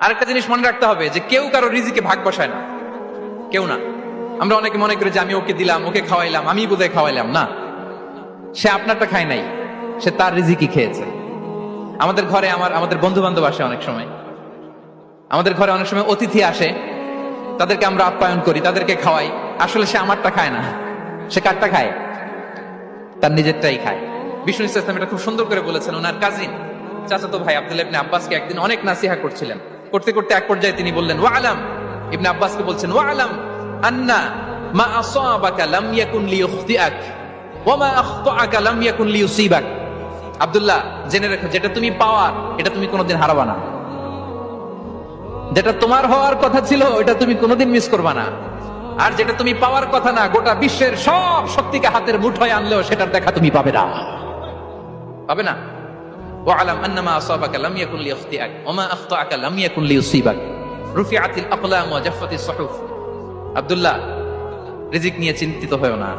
আরেকটা জিনিস মনে রাখতে হবে যে কেউ কারো রিজিকে ভাগ বসায় না, কেউ না। আমরা অনেকে মনে করি যে আমি ওকে দিলাম, ওকে খাওয়াইলাম, আমি বোধহয় খাওয়াইলাম। না, সে আপনারটা খায় নাই, সে তার রিজিকই খেয়েছে। আমাদের ঘরে আমাদের বন্ধু বান্ধব আসে, অনেক সময় আমাদের ঘরে অনেক সময় অতিথি আসে, তাদেরকে আমরা আপ্যায়ন করি, তাদেরকে খাওয়াই। আসলে সে আমারটা খায় না, সে কারটা খায়? তার নিজেরটাই খায়। বিষ্ণু ইসলাম এটা খুব সুন্দর করে বলেছেন। ওনার কাজিন চাচাতো ভাই আব্দুল্লাহ ইবনে আব্বাসকে একদিন অনেক নাসিহা করছিলেন। করতে করতে এক পর্যায়ে তিনি বললেন, ওয়া আলাম, ইবনে আব্বাসকে বলছেন, ওয়া আলাম আন্না মা আসাবাকা লাম ইয়াকুন লিইখতিআক ওয়া মা আখতাআকা লাম ইয়াকুন লিইউসিবাক। আব্দুল্লাহ, জেনে রেখো, যেটা তুমি পাওয়ার এটা তুমি কোনোদিন হারাবা না। যেটা তোমার হওয়ার কথা ছিল ওটা তুমি কোনোদিন মিস করবা না। আর যেটা তুমি পাওয়ার কথা না, গোটা বিশ্বের সব শক্তিকে হাতের মুঠোয় আনলেও সেটার দেখা তুমি পাবে না, পাবে না। ওয়ালাম আন্নামা আসাবাকা লাম ইয়াকুন লিইখতিআক ওয়া মা আখতাআকা লাম ইয়াকুন লিইউসিবাক রুফিআতিল আকলাম ওয়া জাফফাতিস সুহুফ। আব্দুল্লাহ, রিজিক নিয়ে চিন্তিত হয়ো না।